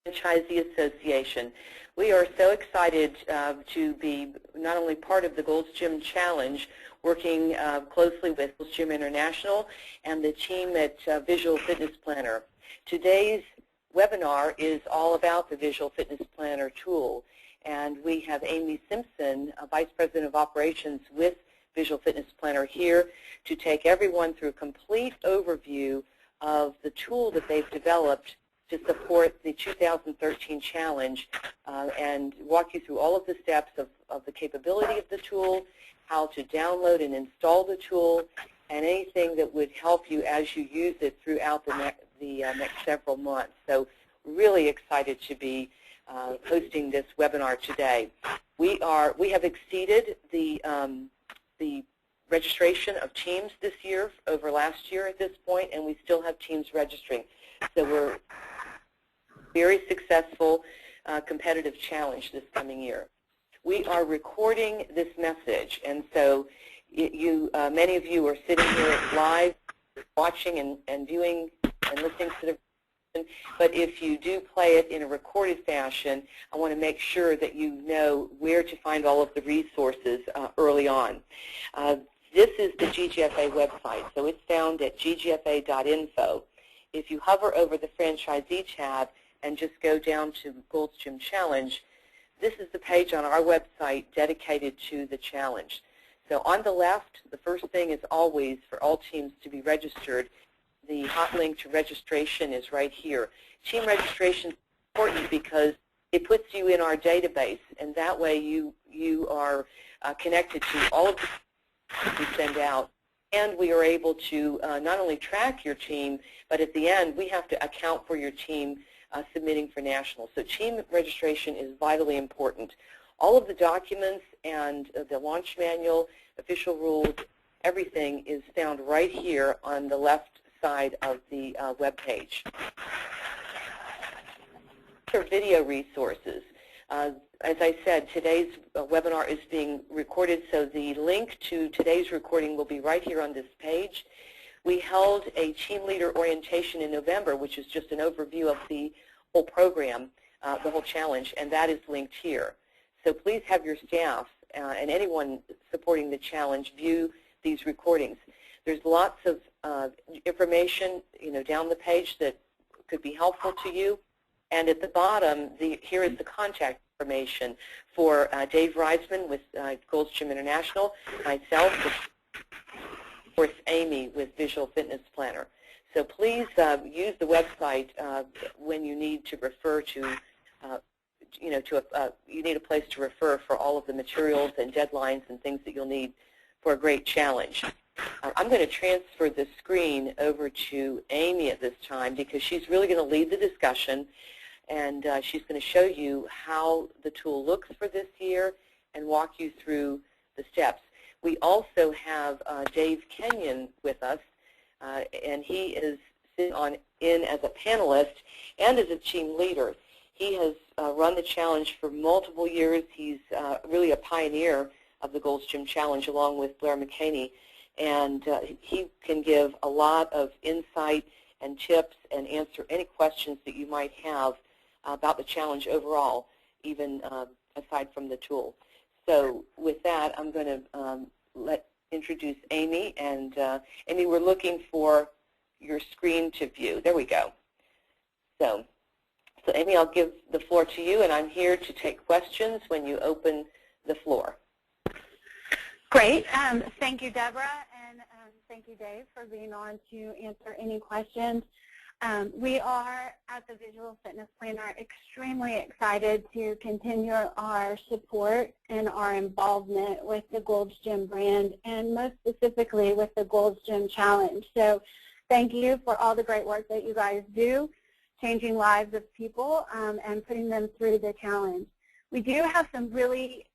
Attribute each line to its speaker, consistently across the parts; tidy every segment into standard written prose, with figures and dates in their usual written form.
Speaker 1: Franchisee Association. We are so excited to be not only part of the Gold's Gym Challenge, working closely with Gold's Gym International and the team at Visual Fitness Planner. Today's webinar is all about the Visual Fitness Planner tool, and we have Amy Simpson, Vice President of Operations with Visual Fitness Planner, here to take everyone through a complete overview of the tool that they've developed to support the 2013 challenge and walk you through all of the steps of the capability of the tool, how to download and install the tool, and anything that would help you as you use it throughout the next several months. So really excited to be hosting this webinar today. We have exceeded the registration of teams this year over last year at this point, and we still have teams registering. So we're very successful competitive challenge this coming year. We are recording this message, and so many of you are sitting here live watching and viewing and listening to the recording, but if you do play it in a recorded fashion, I want to make sure that you know where to find all of the resources early on. This is the GGFA website, so it's found at ggfa.info. If you hover over the Franchisee tab and just go down to Gold's Gym Challenge, this is the page on our website dedicated to the challenge. So on the left, the first thing is always for all teams to be registered. The hot link to registration is right here. Team registration is important because it puts you in our database, and that way you are connected to all of the that we send out, and we are able to not only track your team, but at the end we have to account for your team submitting for nationals. So team registration is vitally important. All of the documents and the launch manual, official rules, everything is found right here on the left side of the web page. For video resources, as I said, today's webinar is being recorded, so the link to today's recording will be right here on this page. We held a team leader orientation in November, which is just an overview of the whole program, the whole challenge, and that is linked here. So please have your staff and anyone supporting the challenge view these recordings. There's lots of information, down the page that could be helpful to you. And at the bottom, here is the contact information for Dave Reisman with Gold's Gym International, myself, of course, Amy with Visual Fitness Planner. So please use the website when you need to refer to, you need a place to refer for all of the materials and deadlines and things that you'll need for a great challenge. I'm going to transfer the screen over to Amy at this time because she's really going to lead the discussion, and she's going to show you how the tool looks for this year and walk you through the steps. We also have Dave Kenyon with us, and he is sitting in as a panelist and as a team leader. He has run the challenge for multiple years. He's really a pioneer of the Gold's Gym Challenge along with Blair McCaney, and he can give a lot of insight and tips and answer any questions that you might have about the challenge overall, even aside from the tool. So with that, I'm going to introduce Amy, and Amy, we're looking for your screen to view. There we go. So Amy, I'll give the floor to you, and I'm here to take questions when you open the floor.
Speaker 2: Great. Thank you, Deborah, and thank you, Dave, for being on to answer any questions. We are, at the Visual Fitness Planner, extremely excited to continue our support and our involvement with the Gold's Gym brand, and most specifically with the Gold's Gym Challenge. So thank you for all the great work that you guys do, changing lives of people and putting them through the challenge. We do have some really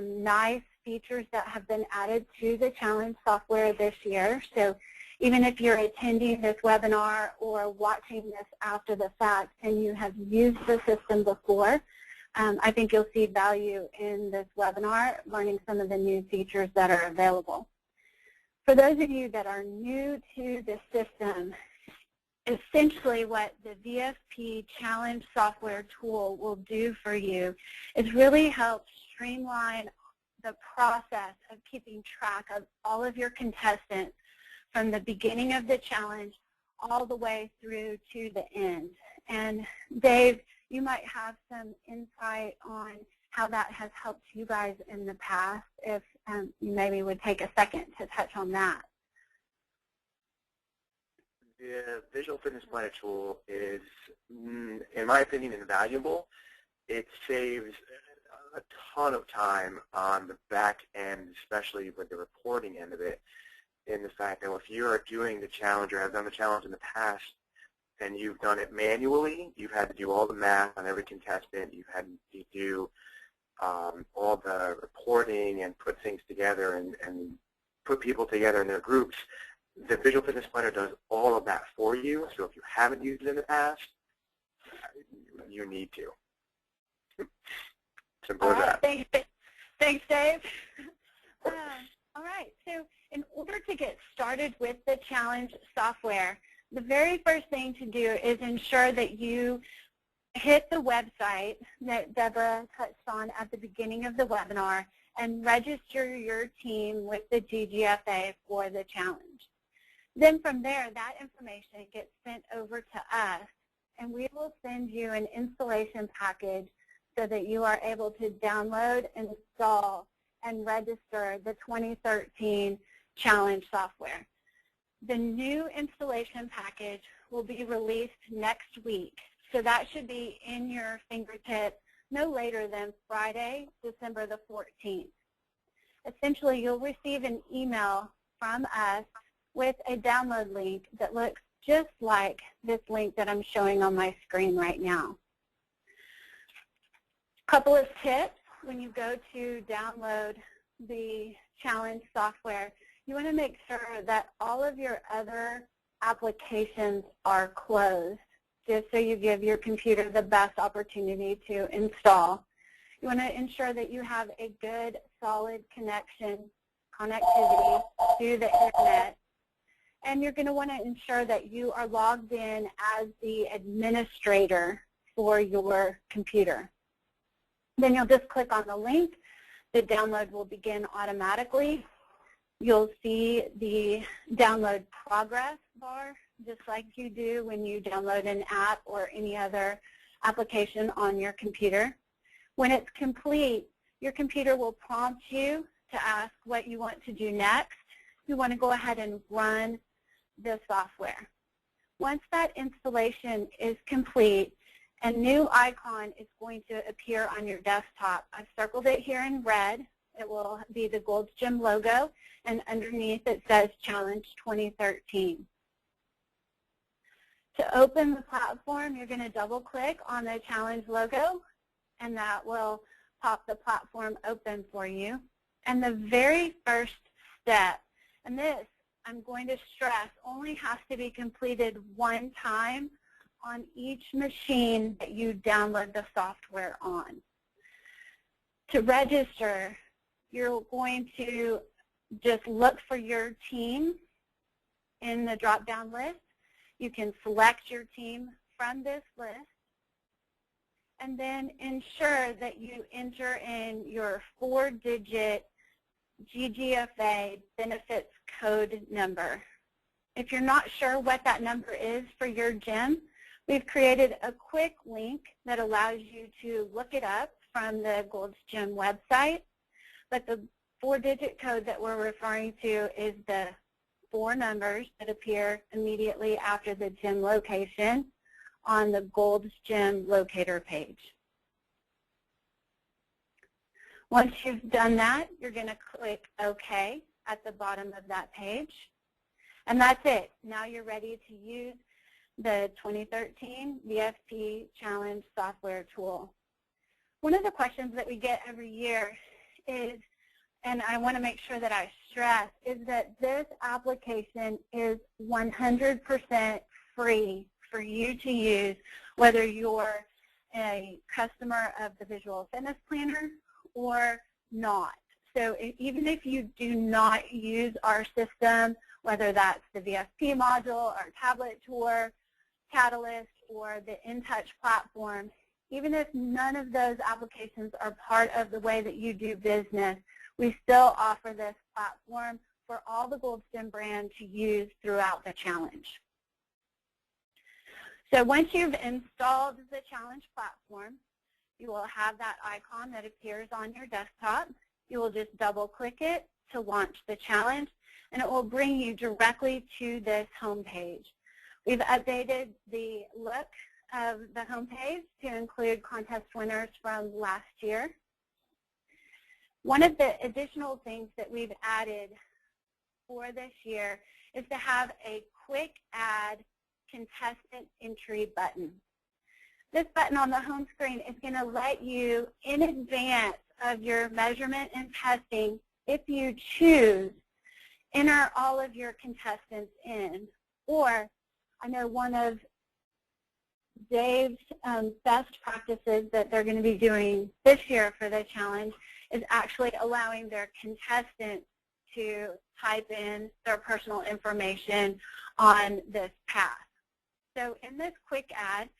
Speaker 2: nice features that have been added to the challenge software this year. So even if you're attending this webinar or watching this after the fact and you have used the system before, I think you'll see value in this webinar, learning some of the new features that are available. For those of you that are new to the system, essentially what the VFP Challenge software tool will do for you is really help streamline the process of keeping track of all of your contestants from the beginning of the challenge all the way through to the end. And Dave, you might have some insight on how that has helped you guys in the past, if you maybe would take a second to touch on that.
Speaker 3: The Visual Fitness Planner tool is, in my opinion, invaluable. It saves a ton of time on the back end, especially with the reporting end of it, in the fact that if you are doing the challenge or have done the challenge in the past and you've done it manually, you've had to do all the math on every contestant, you've had to do all the reporting and put things together and put people together in their groups. The Visual Fitness Planner does all of that for you, so if you haven't used it in the past, you need to. Simple as that.
Speaker 2: Thanks, Dave. All right, so in order to get started with the challenge software, the very first thing to do is ensure that you hit the website that Deborah touched on at the beginning of the webinar and register your team with the GGFA for the challenge. Then from there, that information gets sent over to us, and we will send you an installation package so that you are able to download, install, and register the 2013 challenge software. The new installation package will be released next week, so that should be in your fingertips no later than Friday, December the 14th. Essentially, you'll receive an email from us with a download link that looks just like this link that I'm showing on my screen right now. Couple of tips when you go to download the challenge software. You want to make sure that all of your other applications are closed, just so you give your computer the best opportunity to install. You want to ensure that you have a good, solid connectivity to the internet. And you're going to want to ensure that you are logged in as the administrator for your computer. Then you'll just click on the link. The download will begin automatically. You'll see the download progress bar, just like you do when you download an app or any other application on your computer. When it's complete, your computer will prompt you to ask what you want to do next. You want to go ahead and run the software. Once that installation is complete, a new icon is going to appear on your desktop. I've circled it here in red. It will be the Gold's Gym logo, and underneath it says Challenge 2013. To open the platform, you're going to double-click on the Challenge logo, and that will pop the platform open for you. And the very first step, and this I'm going to stress only has to be completed one time on each machine that you download the software on. To register, you're going to just look for your team in the drop-down list. You can select your team from this list, and then ensure that you enter in your 4-digit GGFA benefits code number. If you're not sure what that number is for your gym, we've created a quick link that allows you to look it up from the Gold's Gym website. But the 4-digit code that we're referring to is the 4 numbers that appear immediately after the gym location on the Gold's Gym locator page. Once you've done that, you're going to click OK at the bottom of that page. And that's it. Now you're ready to use the 2013 VFP Challenge software tool. One of the questions that we get every year is, and I want to make sure that I stress, is that this application is 100% free for you to use, whether you're a customer of the Visual Fitness Planner or not. So even if you do not use our system, whether that's the VFP module or tablet tour, Catalyst or the InTouch platform, even if none of those applications are part of the way that you do business, we still offer this platform for all the GoldStem brand to use throughout the challenge. So once you've installed the challenge platform, you will have that icon that appears on your desktop. You will just double-click it to launch the challenge, and it will bring you directly to this home page. We've updated the look of the home page to include contest winners from last year. One of the additional things that we've added for this year is to have a quick add contestant entry button. This button on the home screen is going to let you, in advance of your measurement and testing, if you choose, enter all of your contestants in. Or I know one of Dave's best practices that they're going to be doing this year for the challenge is actually allowing their contestants to type in their personal information on this path. So in this quick add,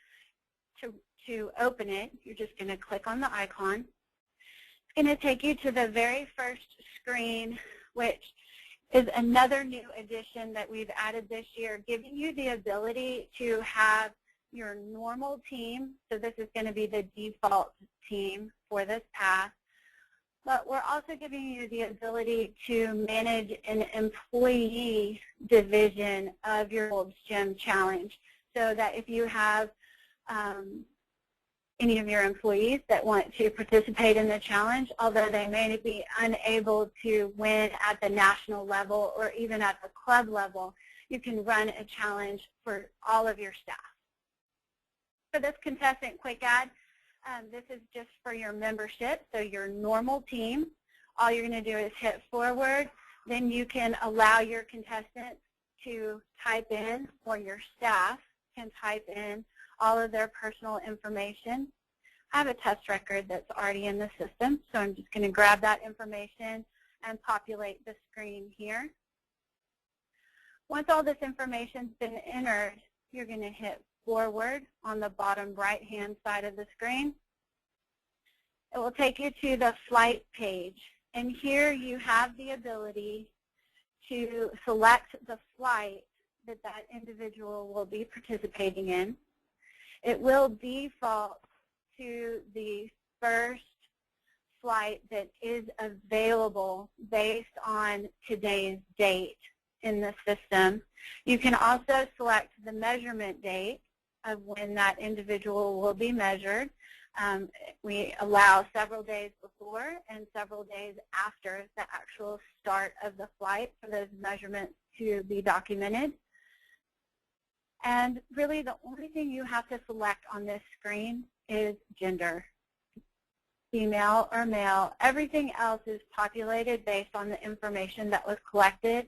Speaker 2: to open it, you're just going to click on the icon. It's going to take you to the very first screen, which is another new addition that we've added this year, giving you the ability to have your normal team. So this is going to be the default team for this path. But we're also giving you the ability to manage an employee division of your Gold's Gym Challenge, so that if you have any of your employees that want to participate in the challenge, although they may be unable to win at the national level or even at the club level, you can run a challenge for all of your staff. For this contestant quick add, this is just for your membership, so your normal team. All you're going to do is hit forward. Then you can allow your contestants to type in, or your staff can type in, all of their personal information. I have a test record that's already in the system, so I'm just going to grab that information and populate the screen here. Once all this information's been entered, you're going to hit forward on the bottom right-hand side of the screen. It will take you to the flight page, and here you have the ability to select the flight that that individual will be participating in. It will default to the first flight that is available based on today's date in the system. You can also select the measurement date of when that individual will be measured. We allow several days before and several days after the actual start of the flight for those measurements to be documented. And really the only thing you have to select on this screen is gender, female or male. Everything else is populated based on the information that was collected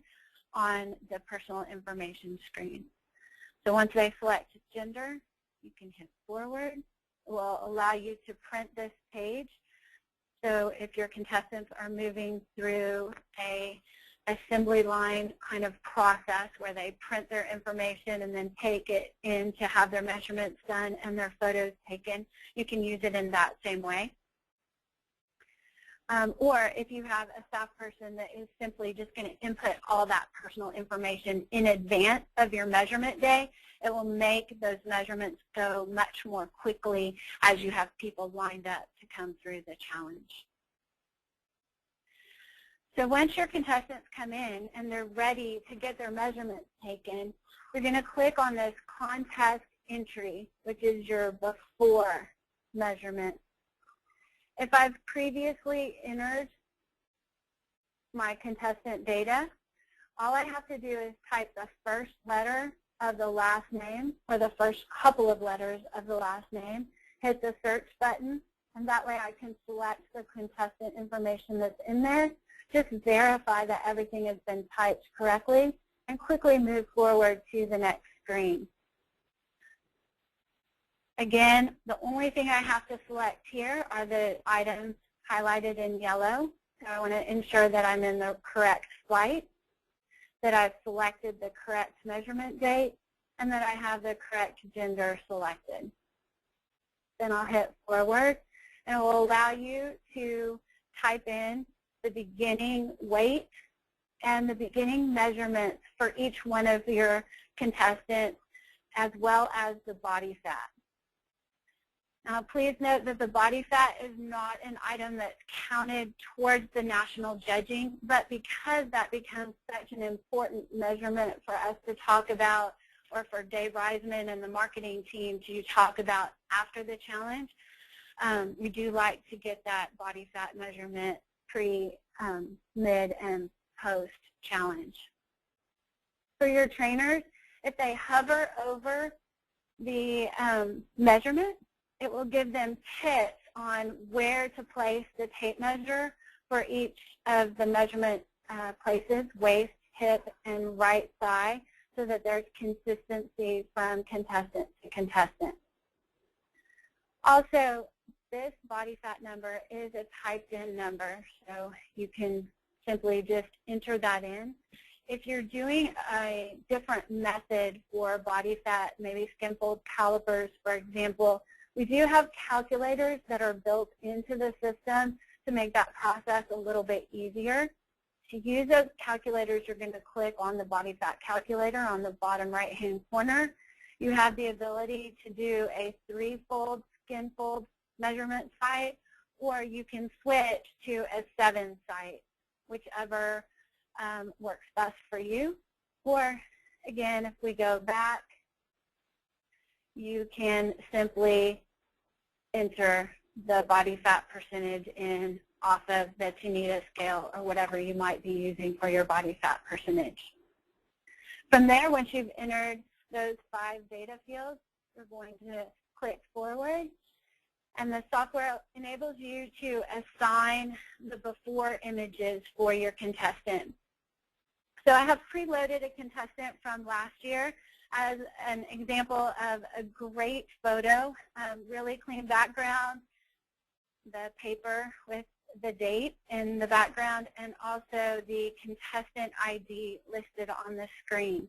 Speaker 2: on the personal information screen. So once they select gender, you can hit forward. It will allow you to print this page. So if your contestants are moving through a assembly line kind of process where they print their information and then take it in to have their measurements done and their photos taken, you can use it in that same way. Or if you have a staff person that is simply just going to input all that personal information in advance of your measurement day, it will make those measurements go much more quickly as you have people lined up to come through the challenge. So once your contestants come in and they're ready to get their measurements taken, you're going to click on this contest entry, which is your before measurement. If I've previously entered my contestant data, all I have to do is type the first letter of the last name or the first couple of letters of the last name, hit the search button, and that way I can select the contestant information that's in there, just verify that everything has been typed correctly, and quickly move forward to the next screen. Again, the only thing I have to select here are the items highlighted in yellow. So I want to ensure that I'm in the correct flight, that I've selected the correct measurement date, and that I have the correct gender selected. Then I'll hit forward, and it will allow you to type in the beginning weight and the beginning measurements for each one of your contestants, as well as the body fat. Now, please note that the body fat is not an item that's counted towards the national judging, but because that becomes such an important measurement for us to talk about, or for Dave Reisman and the marketing team to talk about after the challenge, we do like to get that body fat measurement pre, mid, and post-challenge. For your trainers, if they hover over the measurement, it will give them tips on where to place the tape measure for each of the measurement places, waist, hip, and right thigh, so that there's consistency from contestant to contestant. Also, this body fat number is a typed-in number, so you can simply just enter that in. If you're doing a different method for body fat, maybe skin fold calipers, for example, we do have calculators that are built into the system to make that process a little bit easier. To use those calculators, you're going to click on the body fat calculator on the bottom right-hand corner. You have the ability to do a 3-fold skin fold measurement site, or you can switch to a 7 site, whichever works best for you. Or, again, if we go back, you can simply enter the body fat percentage in off of the Tanita scale or whatever you might be using for your body fat percentage. From there, once you've entered those 5 data fields, you're going to click forward, and the software enables you to assign the before images for your contestant. So I have preloaded a contestant from last year as an example of a great photo, really clean background, the paper with the date in the background, and also the contestant ID listed on the screen.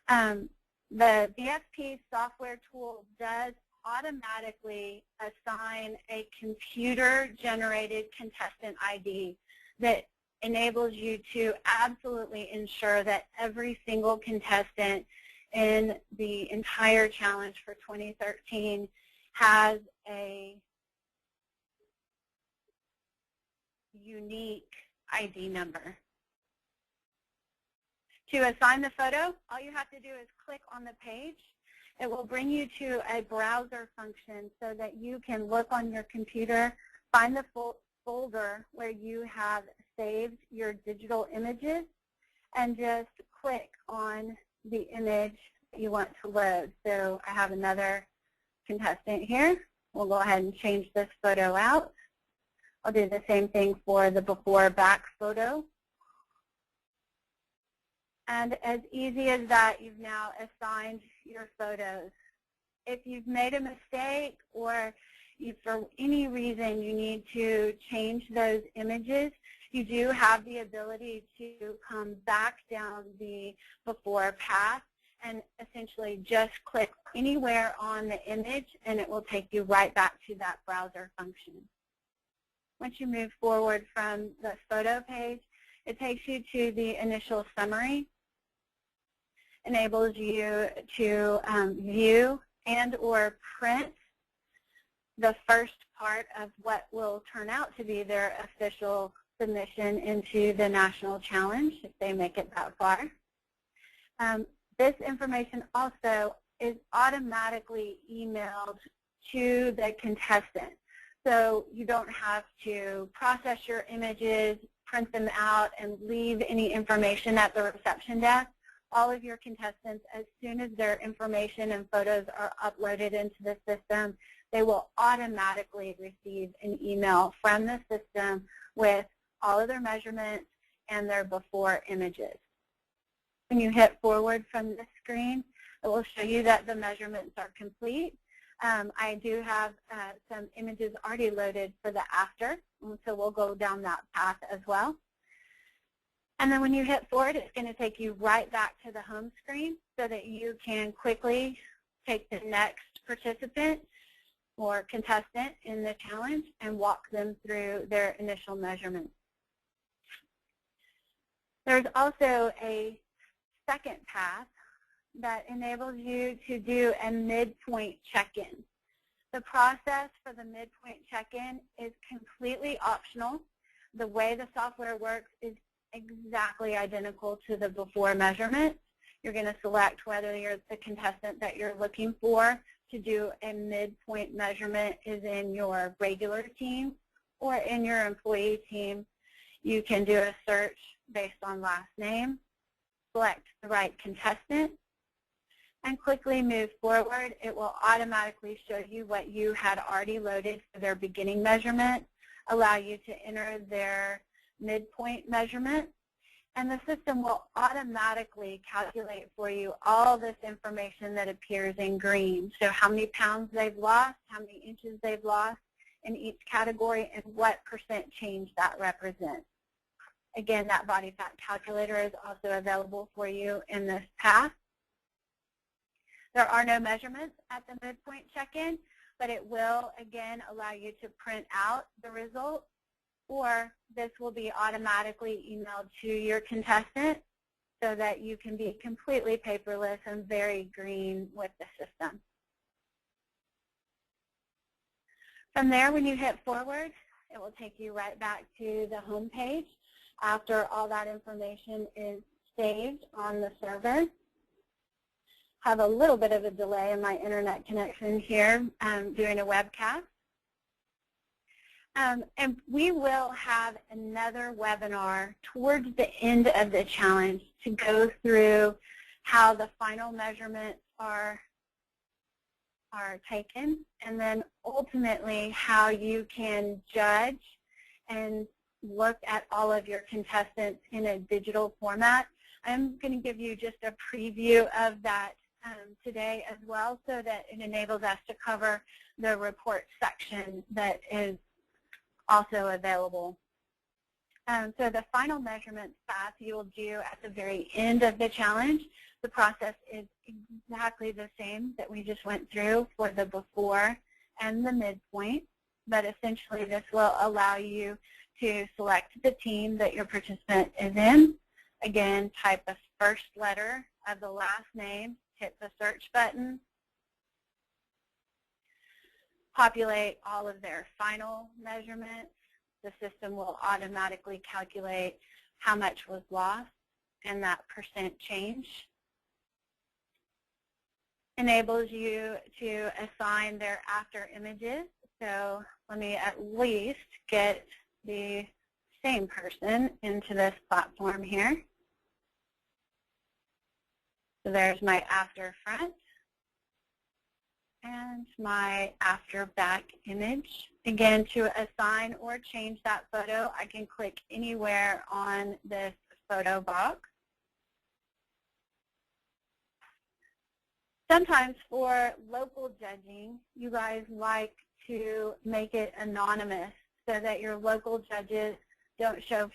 Speaker 2: The BFP software tool does automatically assign a computer-generated contestant ID that enables you to absolutely ensure that every single contestant in the entire challenge for 2013 has a unique ID number. To assign the photo, all you have to do is click on the page. It will bring you to a browser function so that you can look on your computer, find the folder where you have saved your digital images, and just click on the image that you want to load. So I have another contestant here. We'll go ahead and change this photo out. I'll do the same thing for the before-back photo. And as easy as that, you've now assigned your photos. If you've made a mistake or for any reason you need to change those images, you do have the ability to come back down the before path and essentially just click anywhere on the image, and it will take you right back to that browser function. Once you move forward from the photo page, it takes you to the initial summary, enables you to view and or print the first part of what will turn out to be their official submission into the national challenge if they make it that far. This information also is automatically emailed to the contestant. So you don't have to process your images, print them out, and leave any information at the reception desk. All of your contestants, as soon as their information and photos are uploaded into the system, they will automatically receive an email from the system with all of their measurements and their before images. When you hit forward from the screen, it will show you that the measurements are complete. I do have some images already loaded for the after, so we'll go down that path as well. And then when you hit forward, it's going to take you right back to the home screen so that you can quickly take the next participant or contestant in the challenge and walk them through their initial measurements. There's also a second path that enables you to do a midpoint check-in. The process for the midpoint check-in is completely optional. The way the software works is exactly identical to the before measurement. You're going to select whether the contestant that you're looking for to do a midpoint measurement is in your regular team or in your employee team. You can do a search based on last name, select the right contestant, and quickly move forward. It will automatically show you what you had already loaded for their beginning measurement, allow you to enter their midpoint measurement, and the system will automatically calculate for you all this information that appears in green. So how many pounds they've lost, how many inches they've lost in each category, and what % change that represents. Again, that body fat calculator is also available for you in this path. There are no measurements at the midpoint check-in, but it will, again, allow you to print out the results, or this will be automatically emailed to your contestant so that you can be completely paperless and very green with the system. From there, when you hit forward, it will take you right back to the home page after all that information is saved on the server. Have a little bit of a delay in my internet connection here doing a webcast. And we will have another webinar towards the end of the challenge to go through how the final measurements are taken, and then ultimately how you can judge and look at all of your contestants in a digital format. I'm going to give you just a preview of that today as well, so that it enables us to cover the report section that is also available. So the final measurements path you will do at the very end of the challenge. The process is exactly the same that we just went through for the before and the midpoint, but essentially this will allow you to select the team that your participant is in. Again, type the first letter of the last name, hit the search button, populate all of their final measurements. The system will automatically calculate how much was lost and that % change. Enables you to assign their after images. So let me at least get the same person into this platform here. So there's my after front and my after back image. Again, to assign or change that photo, I can click anywhere on this photo box. Sometimes for local judging, you guys like to make it anonymous so that your local judges don't show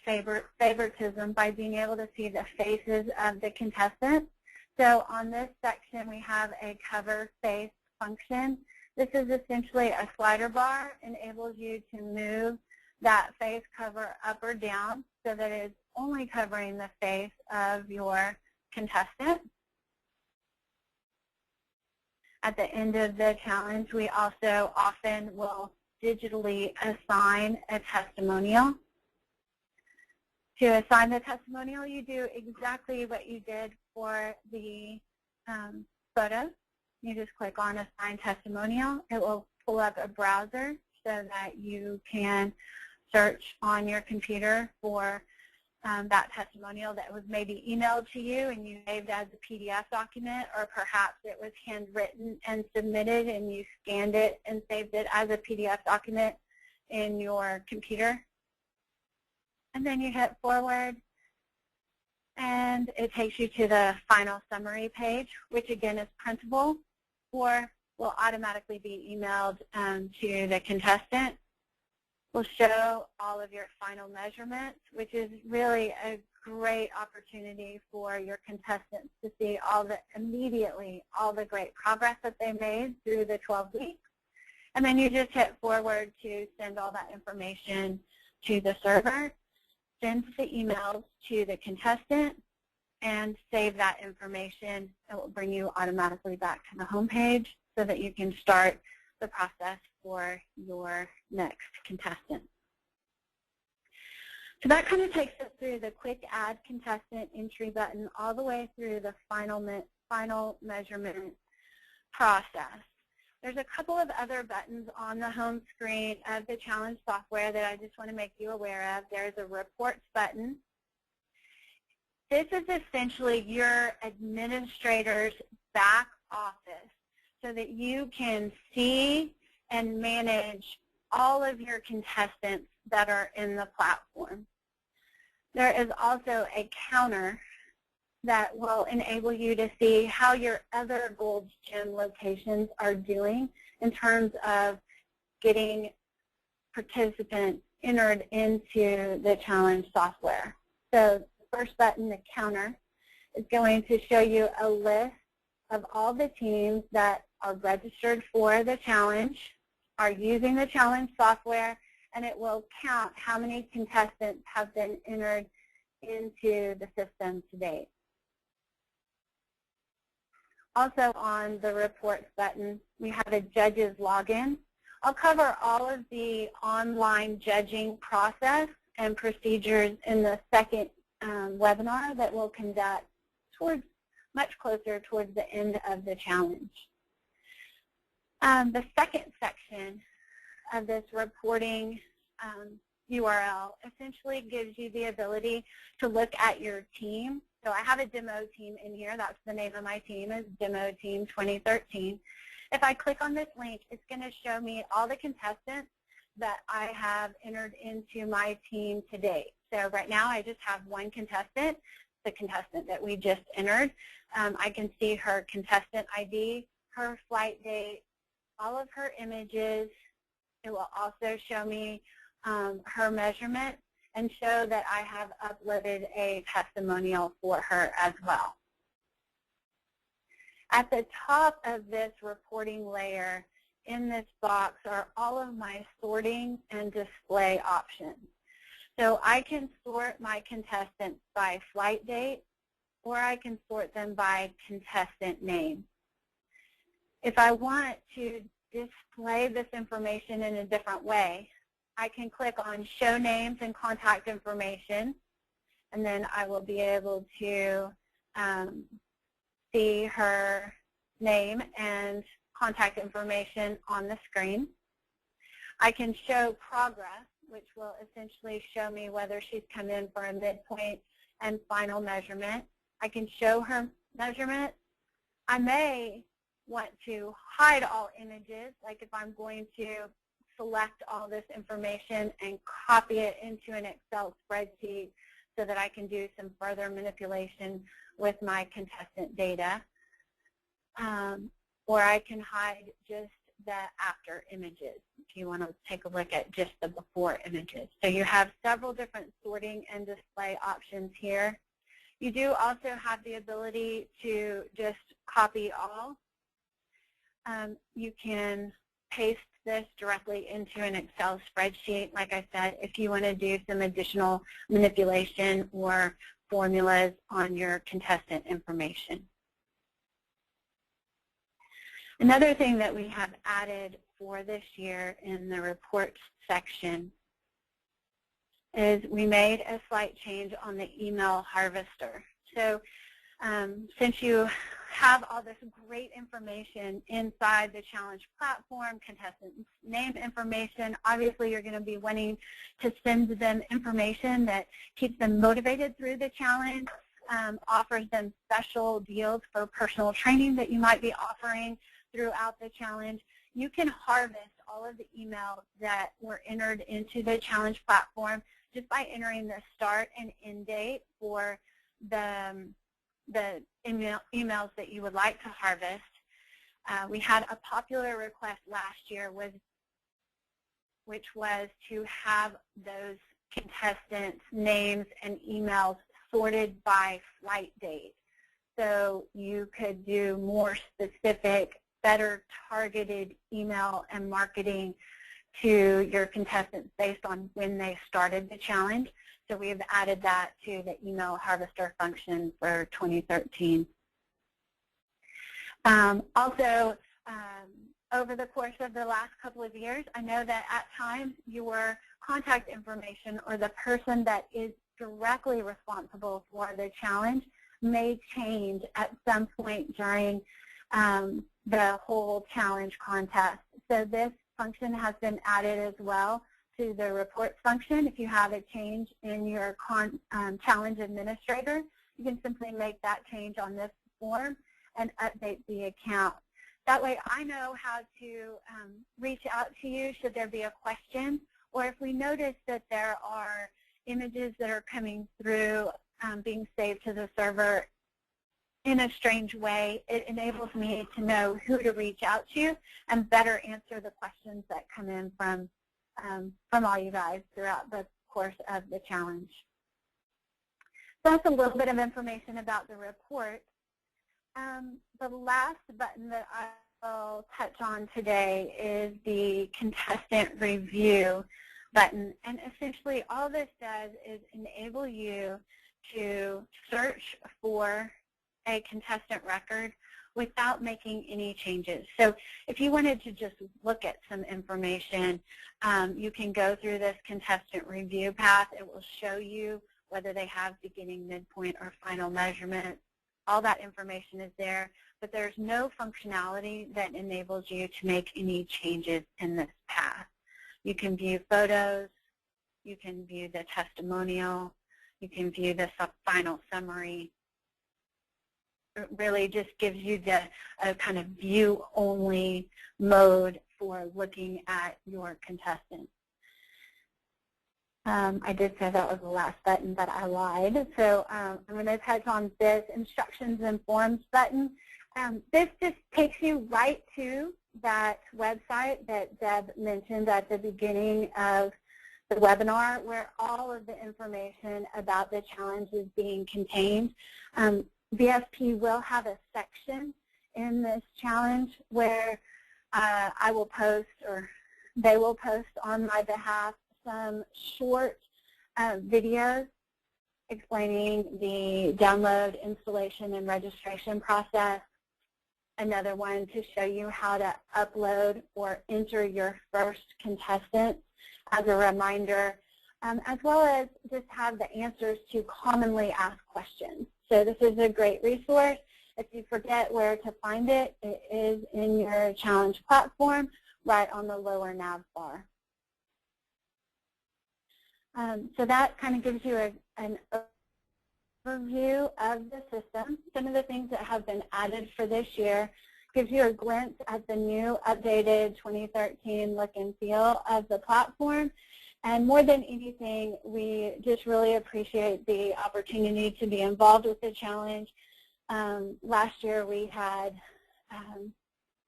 Speaker 2: favoritism by being able to see the faces of the contestants. So on this section, we have a cover face function. This is essentially a slider bar, enables you to move that face cover up or down so that it's only covering the face of your contestant. At the end of the challenge, we also often will digitally assign a testimonial. To assign the testimonial, you do exactly what you did for the photo. You just click on Assign Testimonial. It will pull up a browser so that you can search on your computer for that testimonial that was maybe emailed to you and you saved as a PDF document, or perhaps it was handwritten and submitted and you scanned it and saved it as a PDF document in your computer. And then you hit forward, and it takes you to the final summary page, which again is printable or will automatically be emailed to the contestant. Will show all of your final measurements, which is really a great opportunity for your contestants to see immediately all the great progress that they made through the 12 weeks. And then you just hit forward to send all that information to the server, send the emails to the contestant, and save that information. It will bring you automatically back to the home page so that you can start the process for your next contestant. So that kind of takes us through the quick add contestant entry button all the way through the final measurement process. There's a couple of other buttons on the home screen of the challenge software that I just want to make you aware of. There's a reports button. This is essentially your administrator's back office so that you can see and manage all of your contestants that are in the platform. There is also a counter that will enable you to see how your other Gold's Gym locations are doing in terms of getting participants entered into the challenge software. So the first button, the counter, is going to show you a list of all the teams that are registered for the challenge, are using the challenge software, and it will count how many contestants have been entered into the system to date. Also on the reports button, we have a judge's login. I'll cover all of the online judging process and procedures in the second webinar that we'll conduct much closer towards the end of the challenge. The second section of this reporting URL essentially gives you the ability to look at your team. So I have a demo team in here. That's the name of my team, is Demo Team 2013. If I click on this link, it's going to show me all the contestants that I have entered into my team to date. So right now I just have one contestant, the contestant that we just entered. I can see her contestant ID, her flight date, all of her images. It will also show me her measurement and show that I have uploaded a testimonial for her as well. At the top of this reporting layer in this box are all of my sorting and display options. So I can sort my contestants by flight date, or I can sort them by contestant name. If I want to display this information in a different way, I can click on Show Names and Contact Information, and then I will be able to see her name and contact information on the screen. I can show progress, which will essentially show me whether she's come in for a midpoint and final measurement. I can show her measurement. I may want to hide all images, like if I'm going to select all this information and copy it into an Excel spreadsheet so that I can do some further manipulation with my contestant data. Or I can hide just the after images if you want to take a look at just the before images. So you have several different sorting and display options here. You do also have the ability to just copy all. You can paste this directly into an Excel spreadsheet, like I said, if you want to do some additional manipulation or formulas on your contestant information. Another thing that we have added for this year in the reports section is we made a slight change on the email harvester. So since you have all this great information inside the challenge platform, contestant name information, obviously you're going to be wanting to send them information that keeps them motivated through the challenge, offers them special deals for personal training that you might be offering throughout the challenge. You can harvest all of the emails that were entered into the challenge platform just by entering the start and end date for the emails that you would like to harvest. We had a popular request last year which was to have those contestants' names and emails sorted by flight date. So you could do more specific, better targeted email and marketing to your contestants based on when they started the challenge. So we have added that to the email harvester function for 2013. Also, over the course of the last couple of years, I know that at times your contact information or the person that is directly responsible for the challenge may change at some point during the whole challenge contest. So this function has been added as well to the reports function. If you have a change in your challenge administrator, you can simply make that change on this form and update the account. That way I know how to reach out to you should there be a question, or if we notice that there are images that are coming through being saved to the server in a strange way, it enables me to know who to reach out to and better answer the questions that come in from all you guys throughout the course of the challenge. So that's a little bit of information about the report. The last button that I will touch on today is the contestant review button. And essentially all this does is enable you to search for a contestant record without making any changes. So if you wanted to just look at some information, you can go through this contestant review path. It will show you whether they have beginning, midpoint, or final measurement. All that information is there, but there's no functionality that enables you to make any changes in this path. You can view photos, you can view the testimonial, you can view the final summary. It really just gives you the kind of view-only mode for looking at your contestants. I did say that was the last button, but I lied. So I'm going to touch on this instructions and forms button. This just takes you right to that website that Deb mentioned at the beginning of the webinar, where all of the information about the challenge is being contained. VSP will have a section in this challenge where I will post, or they will post on my behalf, some short videos explaining the download, installation, and registration process. Another one to show you how to upload or enter your first contestant as a reminder, as well as just have the answers to commonly asked questions. So this is a great resource. If you forget where to find it, it is in your challenge platform right on the lower nav bar. So that kind of gives you an overview of the system. Some of the things that have been added for this year gives you a glimpse at the new updated 2013 look and feel of the platform. And more than anything, we just really appreciate the opportunity to be involved with the challenge. Last year we had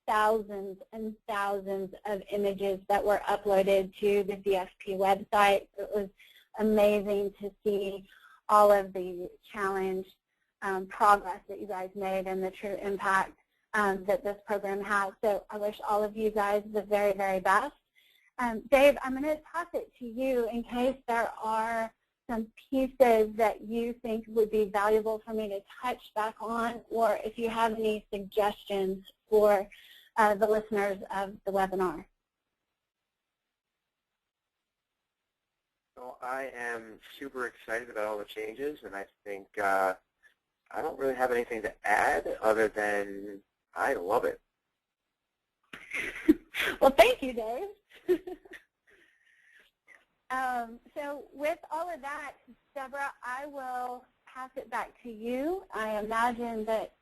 Speaker 2: thousands and thousands of images that were uploaded to the VSP website. It was amazing to see all of the challenge progress that you guys made and the true impact that this program has. So I wish all of you guys the very, very best. Dave, I'm going to toss it to you in case there are some pieces that you think would be valuable for me to touch back on, or if you have any suggestions for the listeners of the webinar.
Speaker 3: So I am super excited about all the changes, and I think I don't really have anything to add other than I love it.
Speaker 2: Well, thank you, Dave. So with all of that, Deborah, I will pass it back to you. I imagine that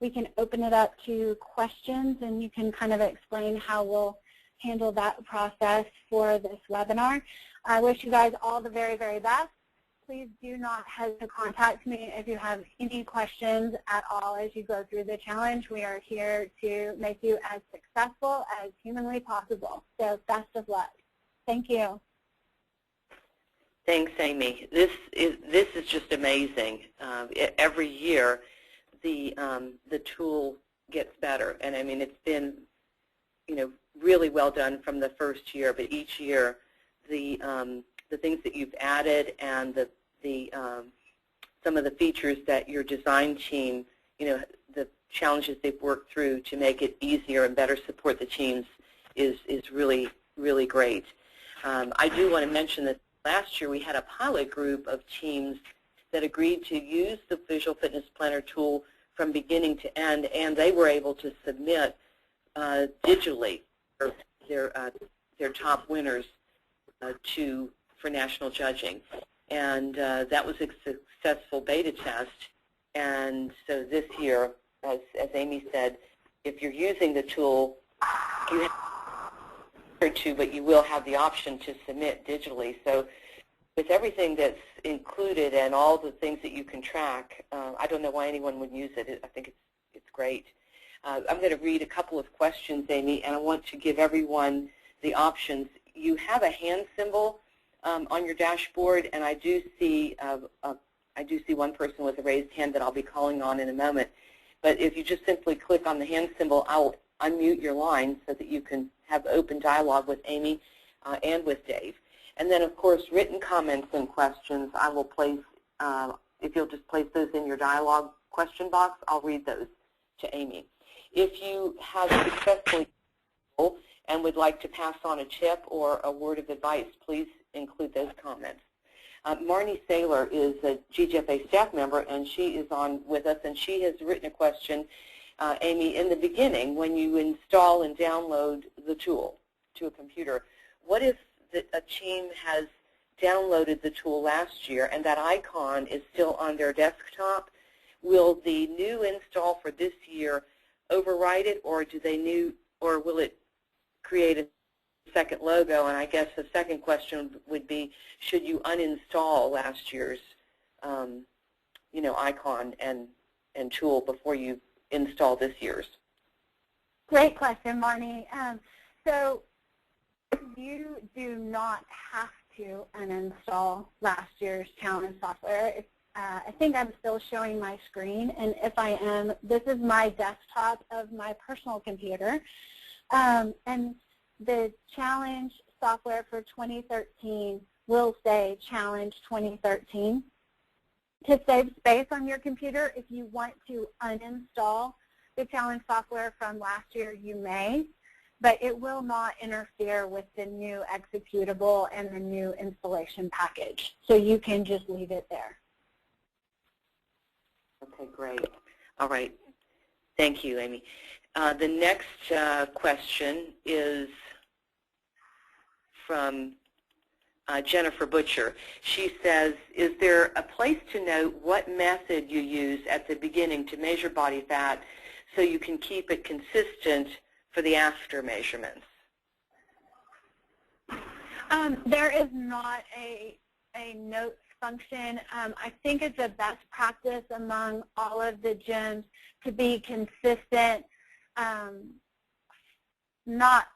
Speaker 2: we can open it up to questions, and you can kind of explain how we'll handle that process for this webinar. I wish you guys all the very, very best. Please do not hesitate to contact me if you have any questions at all as you go through the challenge. We are here to make you as successful as humanly possible. So best of luck. Thank you.
Speaker 1: Thanks, Amy. This is just amazing. Every year, the tool gets better, and I mean it's been, really well done from the first year. But each year, the things that you've added and some of the features that your design team, the challenges they've worked through to make it easier and better support the teams is really, really great. I do want to mention that last year we had a pilot group of teams that agreed to use the Visual Fitness Planner tool from beginning to end, and they were able to submit digitally their top winners for national judging. And that was a successful beta test. And so this year, as Amy said, if you're using the tool, you have to, but you will have the option to submit digitally. So with everything that's included and all the things that you can track, I don't know why anyone would use it. I think it's great. I'm going to read a couple of questions, Amy, and I want to give everyone the options. You have a hand symbol on your dashboard, and I do see one person with a raised hand that I'll be calling on in a moment. But if you just simply click on the hand symbol, I'll unmute your line so that you can have open dialogue with Amy and with Dave. And then, of course, written comments and questions I will place, if you'll just place those in your dialogue question box, I'll read those to Amy. If you have successfully and would like to pass on a tip or a word of advice, please include those comments. Marnie Saylor is a GGFA staff member, and she is on with us, and she has written a question, Amy, in the beginning, when you install and download the tool to a computer, what if a team has downloaded the tool last year and that icon is still on their desktop? Will the new install for this year override it, or will it create a second logo? And I guess the second question would be, should you uninstall last year's icon and tool before you install this year's?
Speaker 2: Great question, Marnie. So you do not have to uninstall last year's challenge software. I think I'm still showing my screen, and if I am, this is my desktop of my personal computer. And the challenge software for 2013 will say Challenge 2013. To save space on your computer, if you want to uninstall the challenge software from last year, you may, but it will not interfere with the new executable and the new installation package. So you can just leave it there.
Speaker 1: Okay, great. All right. Thank you, Amy. The next question is from Jennifer Butcher. She says, is there a place to note what method you use at the beginning to measure body fat so you can keep it consistent for the after measurements?
Speaker 2: There is not a notes function. I think it's a best practice among all of the gyms to be consistent, not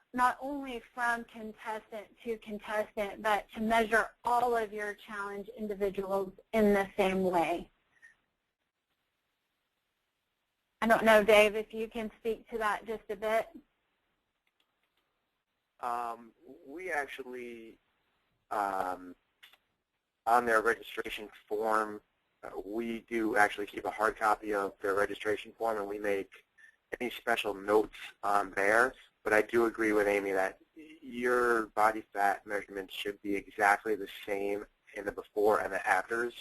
Speaker 2: only from contestant to contestant, but to measure all of your challenge individuals in the same way. I don't know, Dave, if you can speak to that just a bit.
Speaker 3: We actually, on their registration form, we do actually keep a hard copy of their registration form, and we make any special notes on there. But I do agree with Amy that your body fat measurements should be exactly the same in the before and the afters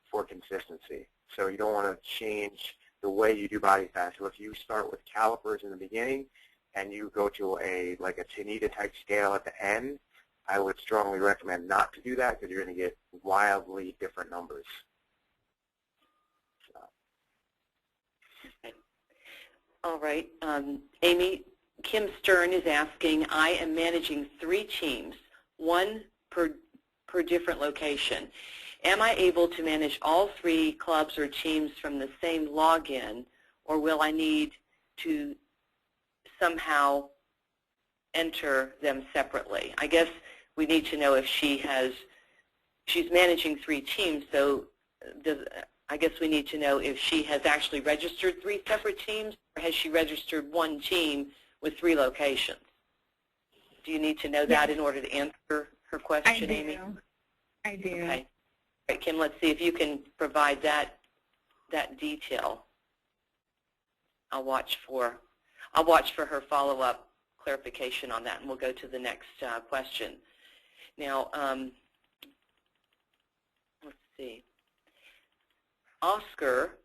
Speaker 3: for consistency. So you don't want to change the way you do body fat. So if you start with calipers in the beginning and you go to a Tanita type scale at the end, I would strongly recommend not to do that because you're going to get wildly different numbers. So.
Speaker 1: All right. Amy, Kim Stern is asking, I am managing 3 teams, 1 per different location. Am I able to manage all 3 clubs or teams from the same login, or will I need to somehow enter them separately? I guess we need to know if she has she's managing 3 teams, so I guess we need to know if she has actually registered 3 separate teams, or has she registered 1 team with 3 locations? Do you need to know that in order to answer her question, Amy?
Speaker 2: I do.
Speaker 1: Okay. All right, Kim, let's see if you can provide that detail. I'll watch for her follow-up clarification on that, and we'll go to the next question. Now, let's see. Oscar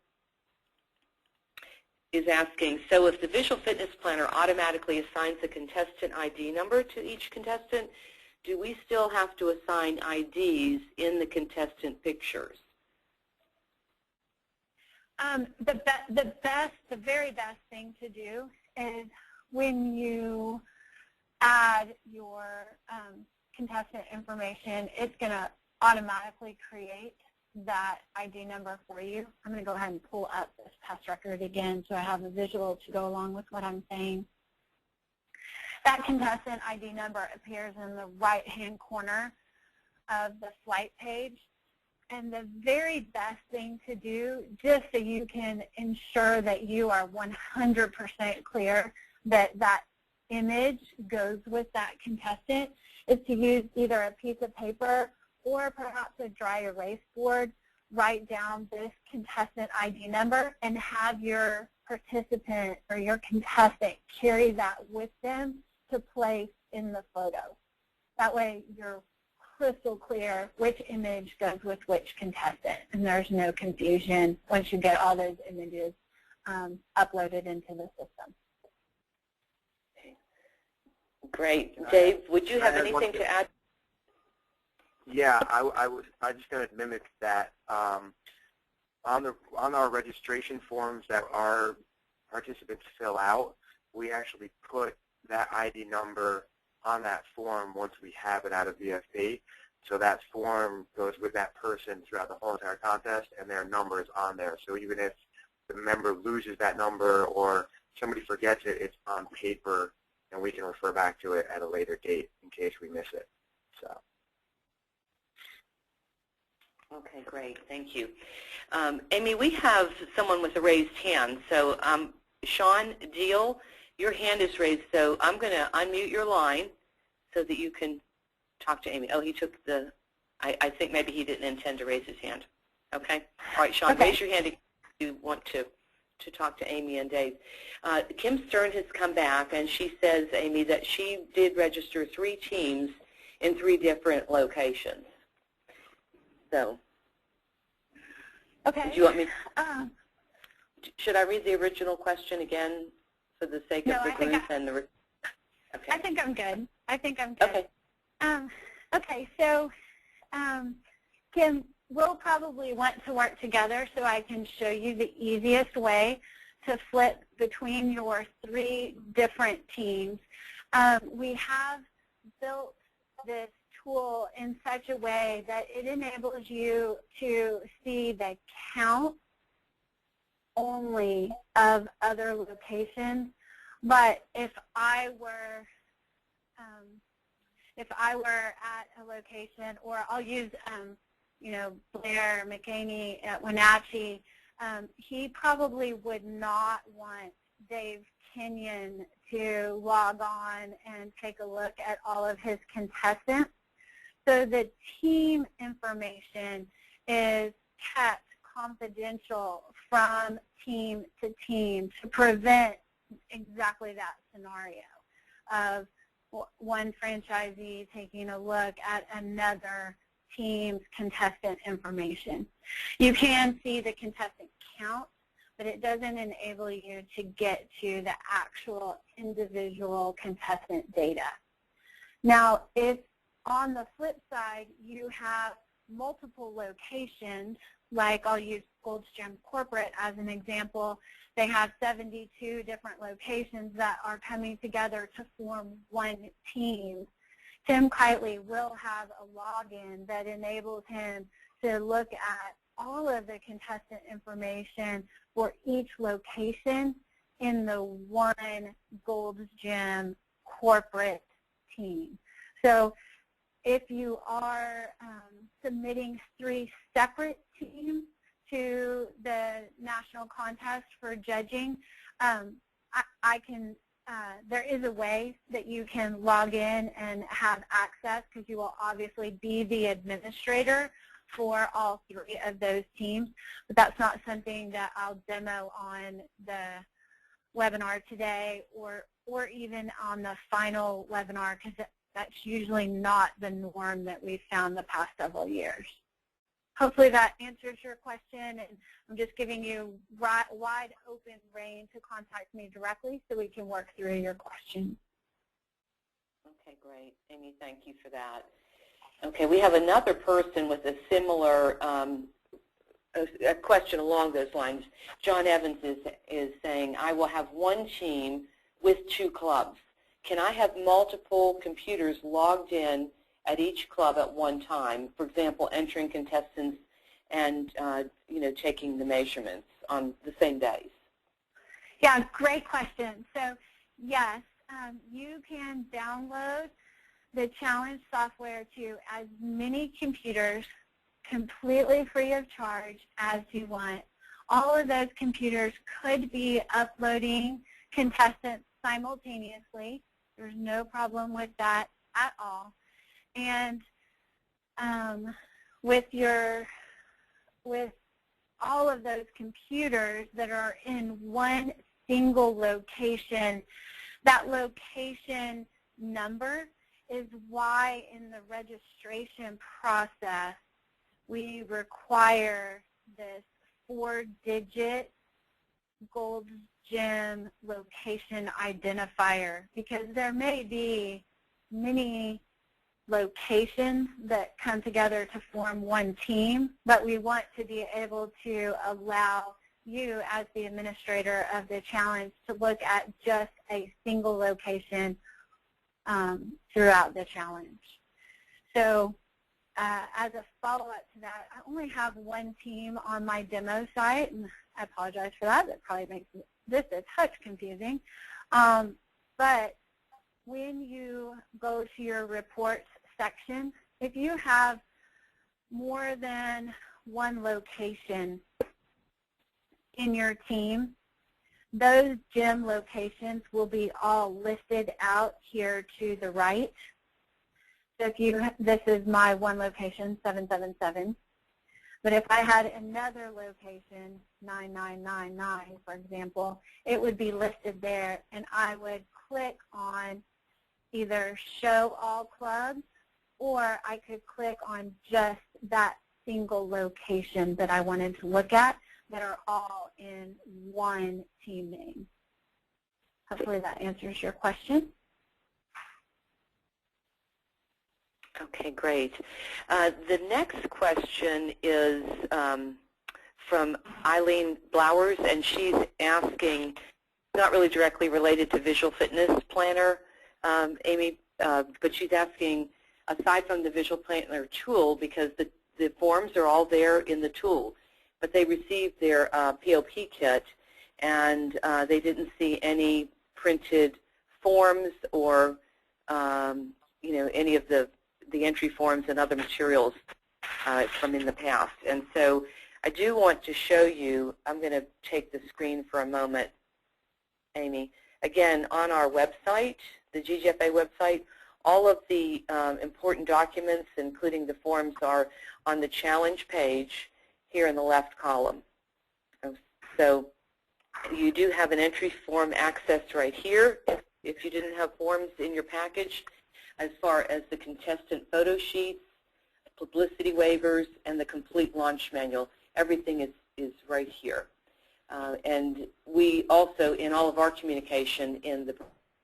Speaker 1: is asking, so if the Visual Fitness Planner automatically assigns a contestant ID number to each contestant, do we still have to assign IDs in the contestant pictures?
Speaker 2: The very best thing to do is when you add your contestant information, it's going to automatically create that ID number for you. I'm going to go ahead and pull up this test record again so I have a visual to go along with what I'm saying. That contestant ID number appears in the right-hand corner of the flight page. And the very best thing to do, just so you can ensure that you are 100% clear that that image goes with that contestant, is to use either a piece of paper or perhaps a dry erase board, write down this contestant ID number and have your participant or your contestant carry that with them to place in the photo. That way you're crystal clear which image goes with which contestant, and there's no confusion once you get all those images uploaded into the system.
Speaker 1: Great. Dave, would you have anything to add?
Speaker 3: Yeah, I was just going to mimic that. On our registration forms that our participants fill out, we actually put that ID number on that form once we have it out of VFP. So that form goes with that person throughout the whole entire contest, and their number is on there. So even if the member loses that number or somebody forgets it, it's on paper, and we can refer back to it at a later date in case we miss it. So.
Speaker 1: Okay, great. Thank you. Amy, we have someone with a raised hand. So Sean Deal, your hand is raised, so I'm going to unmute your line so that you can talk to Amy. Oh, he took the, I think maybe he didn't intend to raise his hand. Okay. All right, Sean, raise your hand if you want to talk to Amy and Dave. Kim Stern has come back, and she says, Amy, that she did register 3 teams in 3 different locations. So,
Speaker 2: okay.
Speaker 1: Do you want me? Should I read the original question again for the sake of the group and the? Okay.
Speaker 2: I think I'm good. Okay. Okay. So, Kim, we'll probably want to work together so I can show you the easiest way to flip between your 3 different teams. We have built this tool in such a way that it enables you to see the count only of other locations. But if I were at a location, or I'll use Blair McCaney at Wenatchee, he probably would not want Dave Kenyon to log on and take a look at all of his contestants. So the team information is kept confidential from team to team to prevent exactly that scenario of one franchisee taking a look at another team's contestant information. You can see the contestant count, but it doesn't enable you to get to the actual individual contestant data. Now, if on the flip side you have multiple locations, like I'll use Gold's Gym Corporate as an example, they have 72 different locations that are coming together to form one team. Tim Kitely will have a login that enables him to look at all of the contestant information for each location in the one Gold's Gym corporate team. So if you are submitting 3 separate teams to the national contest for judging, there is a way that you can log in and have access, because you will obviously be the administrator for all 3 of those teams. But that's not something that I'll demo on the webinar today or even on the final webinar, because that's usually not the norm that we've found the past several years. Hopefully that answers your question, and I'm just giving you wide open rein to contact me directly so we can work through your question.
Speaker 1: Okay, great. Amy, thank you for that. Okay, we have another person with a similar a question along those lines. John Evans is saying, I will have 1 team with 2 clubs. Can I have multiple computers logged in at each club at one time, for example, entering contestants and taking the measurements on the same days?
Speaker 2: Yeah, great question. So yes, you can download the challenge software to as many computers completely free of charge as you want. All of those computers could be uploading contestants simultaneously. There's no problem with that at all. And with all of those computers that are in one single location, that location number is why in the registration process we require this 4-digit Gold's Gym location identifier, because there may be many locations that come together to form one team, but we want to be able to allow you as the administrator of the challenge to look at just a single location throughout the challenge. So as a follow-up to that, I only have 1 team on my demo site, and I apologize for that. That probably makes this a touch confusing. But when you go to your reports section, if you have more than 1 location in your team, those gym locations will be all listed out here to the right. So if this is my 1 location, 777. But if I had another location, 9999, for example, it would be listed there, and I would click on either show all clubs, or I could click on just that single location that I wanted to look at that are all in 1 team name. Hopefully that answers your question.
Speaker 1: Okay, great. The next question is from Eileen Blowers, and she's asking, not really directly related to Visual Fitness Planner, Amy, but she's asking, aside from the Visual Planner tool, because the forms are all there in the tool, but they received their POP kit, and they didn't see any printed forms or any of the entry forms and other materials from in the past. And so I do want to show you, I'm going to take the screen for a moment, Amy. Again, on our website, the GGFA website, all of the important documents, including the forms, are on the challenge page here in the left column. So you do have an entry form accessed right here if you didn't have forms in your package, as far as the contestant photo sheets, publicity waivers, and the complete launch manual. Everything is right here. And we also, in all of our communication in the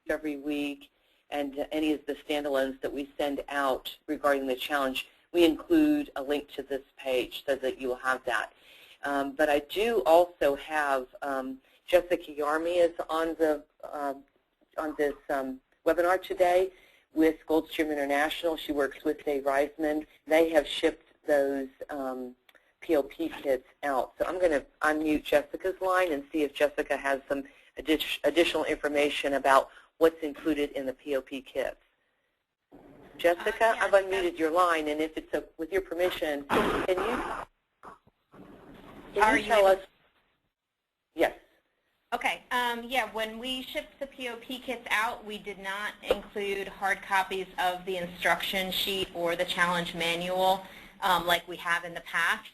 Speaker 1: every week and any of the standalones that we send out regarding the challenge, we include a link to this page so that you will have that. But I do also have Jessica Yarmy is on this webinar today with Gold's Gym International. She works with Dave Reisman. They have shipped those POP kits out. So I'm going to unmute Jessica's line and see if Jessica has some additional information about what's included in the POP kits. Jessica,
Speaker 4: Yes,
Speaker 1: I've unmuted your line, and if it's with your permission, can you tell us? Yes.
Speaker 4: Okay. Yeah, when we shipped the POP kits out, we did not include hard copies of the instruction sheet or the challenge manual like we have in the past.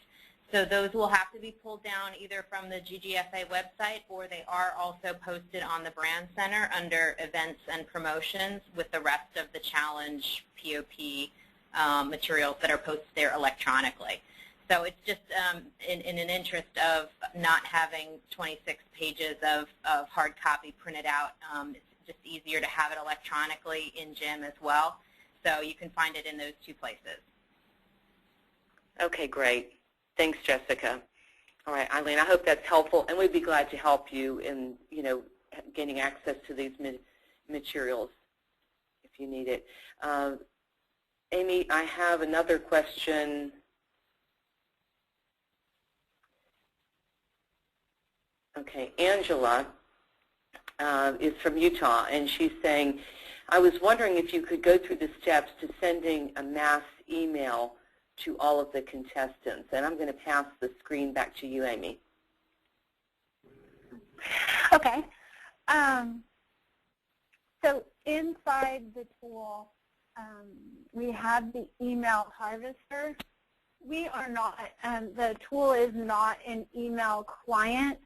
Speaker 4: So those will have to be pulled down either from the GGFA website, or they are also posted on the Brand Center under Events and Promotions with the rest of the challenge POP materials that are posted there electronically. So it's just in an interest of not having 26 pages of hard copy printed out. It's just easier to have it electronically in GIM as well. So you can find it in those two places.
Speaker 1: Okay, great. Thanks, Jessica. All right, Eileen, I hope that's helpful, and we'd be glad to help you in, gaining access to these materials if you need it. Amy, I have another question. Okay, Angela is from Utah, and she's saying, I was wondering if you could go through the steps to sending a mass email to all of the contestants. And I'm going to pass the screen back to you, Amy.
Speaker 2: Okay. So inside the tool, we have the email harvester. We are not, the tool is not an email client.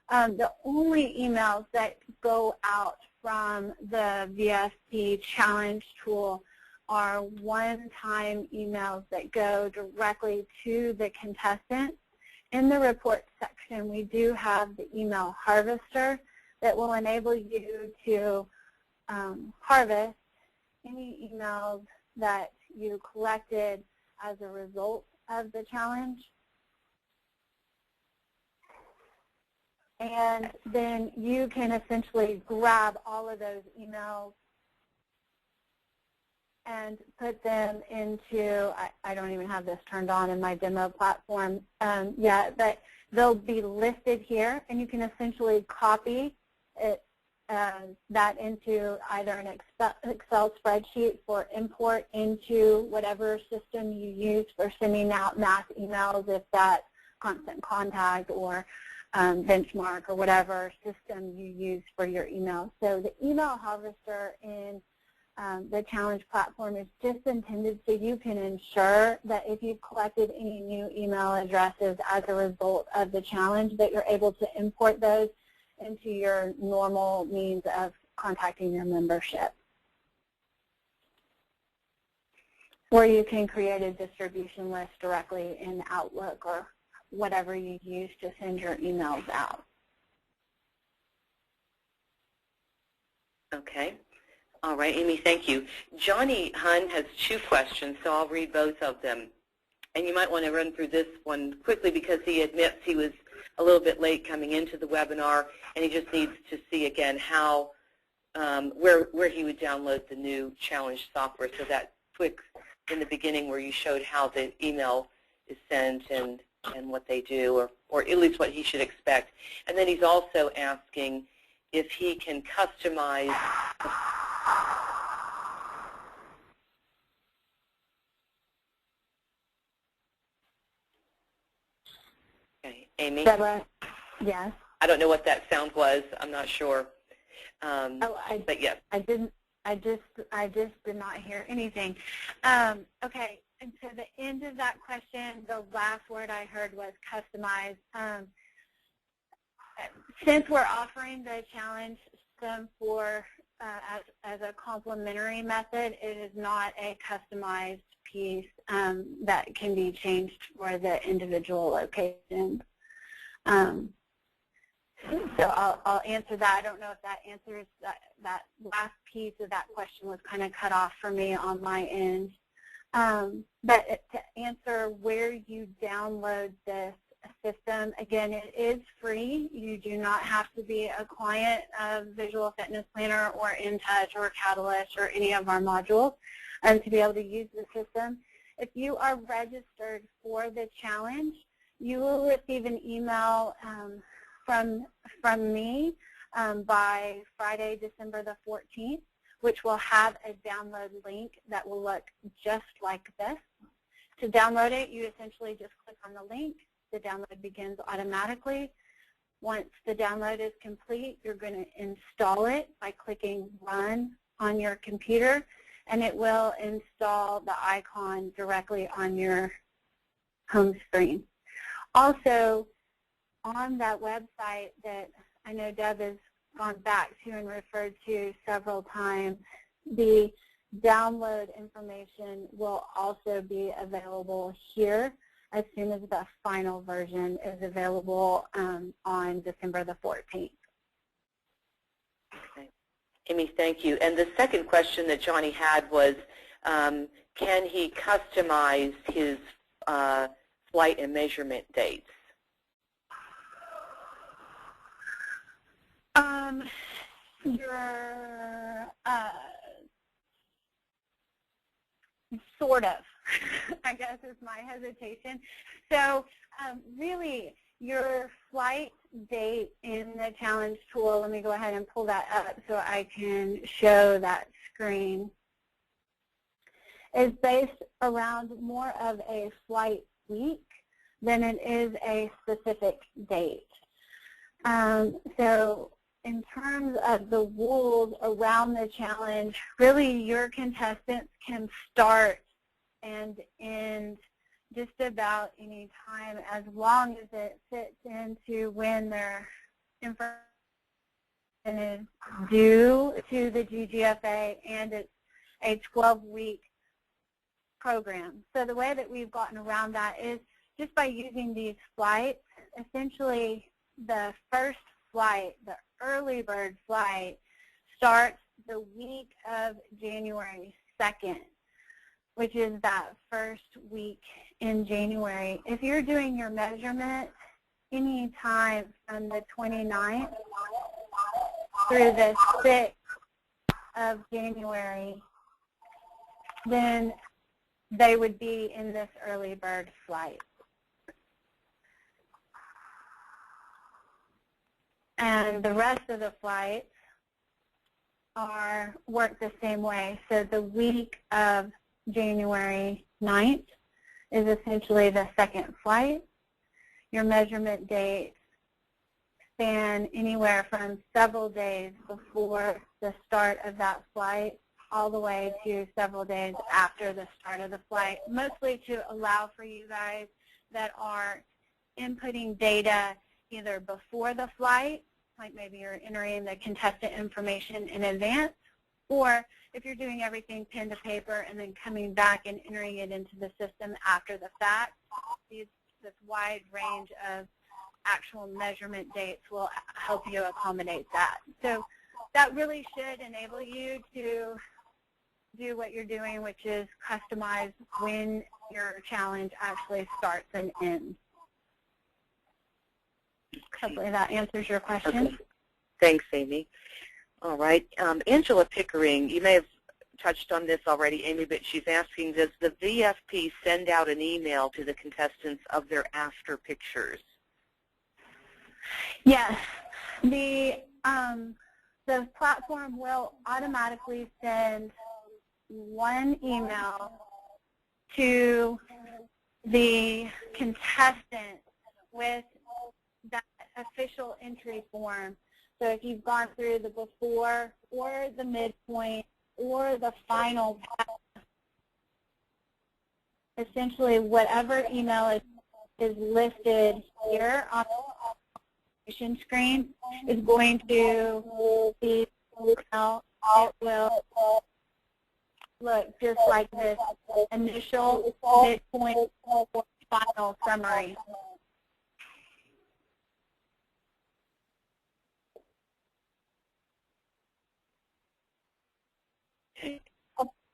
Speaker 2: The only emails that go out from the VSP challenge tool are one-time emails that go directly to the contestant. In the report section, we do have the email harvester that will enable you to harvest any emails that you collected as a result of the challenge. And then you can essentially grab all of those emails and put them into, I don't even have this turned on in my demo platform yet, but they'll be listed here, and you can essentially copy it, that into either an Excel spreadsheet for import into whatever system you use for sending out mass emails, if that's Constant Contact or Benchmark or whatever system you use for your email. So the email harvester in the challenge platform is just intended so you can ensure that if you've collected any new email addresses as a result of the challenge, that you're able to import those into your normal means of contacting your membership. Or you can create a distribution list directly in Outlook or whatever you use to send your emails out.
Speaker 1: Okay. All right, Amy, thank you. Johnny Hun has two questions, so I'll read both of them. And you might want to run through this one quickly because he admits he was a little bit late coming into the webinar, and he just needs to see again how, where he would download the new challenge software. So that quick in the beginning where you showed how the email is sent and what they do, or at least what he should expect. And then he's also asking if he can customize Okay, Amy?
Speaker 2: Deborah, yes?
Speaker 1: I don't know what that sound was. I'm not sure. But yes.
Speaker 2: I just did not hear anything. Okay, and so the end of that question, the last word I heard was customize. Since we're offering the challenge system for as a complementary method, it is not a customized piece that can be changed for the individual location. So I'll answer that. I don't know if that answers that last piece of that question was kind of cut off for me on my end. But to answer where you download this system, again, it is free. You do not have to be a client of Visual Fitness Planner or InTouch or Catalyst or any of our modules to be able to use the system. If you are registered for the challenge, you will receive an email from me by Friday, December the 14th, which will have a download link that will look just like this. To download it, you essentially just click on the link. The download begins automatically. Once the download is complete, you're going to install it by clicking Run on your computer, and it will install the icon directly on your home screen. Also, on that website that I know Deb has gone back to and referred to several times, the download information will also be available here as soon as the final version is available on December the 14th.
Speaker 1: Okay. Amy, thank you. And the second question that Johnny had was, can he customize his flight and measurement dates?
Speaker 2: Sort of, I guess is my hesitation. So really, your flight date in the challenge tool, let me go ahead and pull that up so I can show that screen, is based around more of a flight week than it is a specific date. So in terms of the rules around the challenge, really your contestants can start and end just about any time as long as it fits into when their information is due to the GGFA, and it's a 12-week program. So the way that we've gotten around that is just by using these flights. Essentially, the first flight, the early bird flight, starts the week of January 2nd, which is that first week in January. If you're doing your measurement any time from the 29th through the 6th of January, then they would be in this early bird flight. And the rest of the flights work the same way. So the week of January 9th is essentially the second flight. Your measurement dates span anywhere from several days before the start of that flight all the way to several days after the start of the flight, mostly to allow for you guys that are inputting data either before the flight, like maybe you're entering the contestant information in advance, or if you're doing everything pen to paper and then coming back and entering it into the system after the fact, this wide range of actual measurement dates will help you accommodate that. So that really should enable you to do what you're doing, which is customize when your challenge actually starts and ends. Hopefully that answers your question.
Speaker 1: Okay. Thanks, Amy. All right. Angela Pickering, you may have touched on this already, Amy, but she's asking, does the VFP send out an email to the contestants of their after pictures?
Speaker 2: Yes. The platform will automatically send one email to the contestant with that official entry form. So if you've gone through the before or the midpoint or the final pass, essentially whatever email is listed here on the screen is going to be email. It will look just like this initial, midpoint, final summary.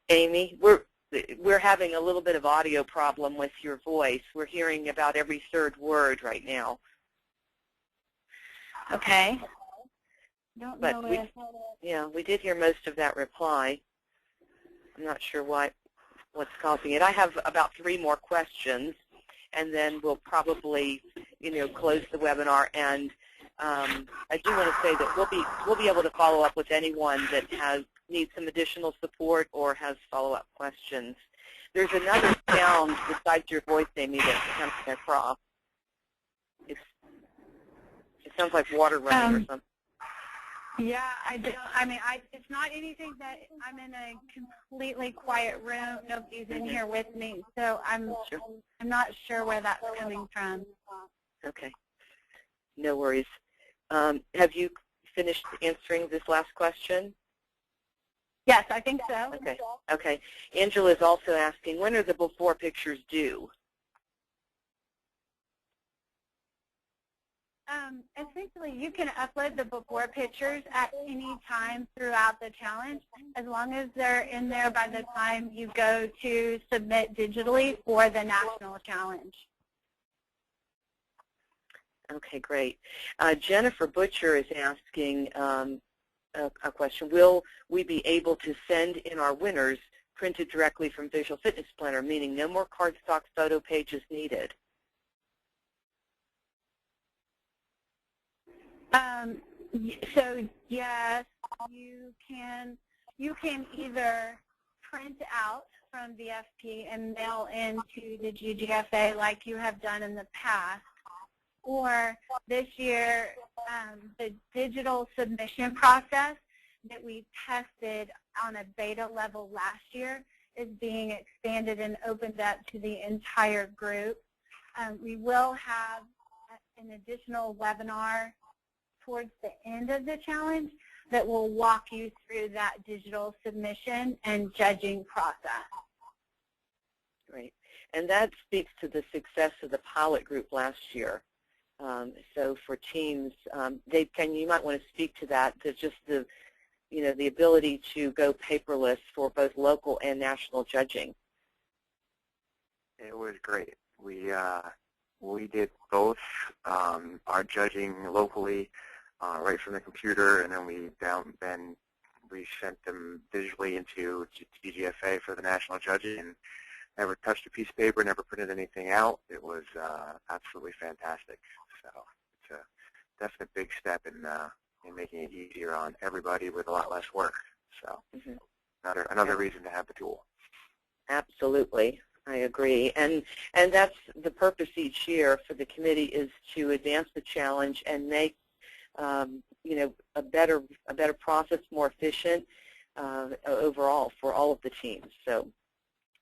Speaker 1: Amy, we're having a little bit of audio problem with your voice. We're hearing about every third word right now.
Speaker 2: Okay. Don't
Speaker 1: but
Speaker 2: know
Speaker 1: we did hear most of that reply. I'm not sure what's causing it. I have about 3 more questions, and then we'll probably, close the webinar. And I do want to say that we'll be able to follow up with anyone that needs some additional support or has follow-up questions. There's another sound besides your voice, Amy, that's coming across. It sounds like water running or something.
Speaker 2: Yeah, it's not anything that I'm in a completely quiet room. Nobody's in here with me, so I'm not sure where that's coming from.
Speaker 1: Okay, no worries. Have you finished answering this last question?
Speaker 2: Yes, I think so.
Speaker 1: Okay. Okay. Angela is also asking, when are the before pictures due?
Speaker 2: Essentially, you can upload the before pictures at any time throughout the challenge, as long as they're in there by the time you go to submit digitally for the national challenge.
Speaker 1: Okay, great. Jennifer Butcher is asking a question. Will we be able to send in our winners printed directly from Visual Fitness Planner, meaning no more cardstock photo pages needed?
Speaker 2: So yes, you can either print out from VFP and mail into the GGFA like you have done in the past, or this year the digital submission process that we tested on a beta level last year is being expanded and opened up to the entire group. We will have an additional webinar towards the end of the challenge that will walk you through that digital submission and judging process.
Speaker 1: Great. And that speaks to the success of the pilot group last year. So for teams, Dave, you might want to speak to that, to just the ability to go paperless for both local and national judging.
Speaker 3: It was great. We did both our judging locally right from the computer, and then we sent them digitally into GGFA for the national judging, and never touched a piece of paper, never printed anything out. It was absolutely fantastic. So it's a definite big step in making it easier on everybody with a lot less work. So another reason to have the tool.
Speaker 1: Absolutely. I agree. And that's the purpose each year for the committee, is to advance the challenge and make a better process, more efficient overall for all of the teams. So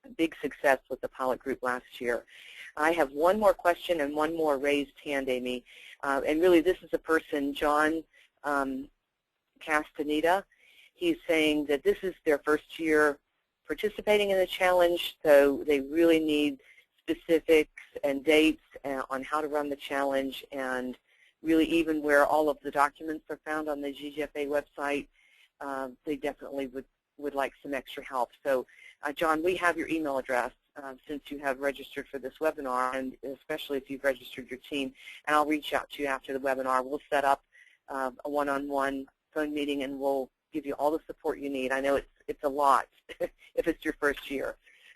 Speaker 1: a big success with the pilot group last year. I have one more question and one more raised hand, Amy. And really this is a person, John Castaneda. He's saying that this is their first year participating in the challenge, so they really need specifics and dates on how to run the challenge, and really even where all of the documents are found on the GGFA website. They definitely would like some extra help. So John, we have your email address since you have registered for this webinar, and especially if you've registered your team, and I'll reach out to you after the webinar. We'll set up a one-on-one phone meeting, and we'll give you all the support you need. I know it's a lot if it's your first year,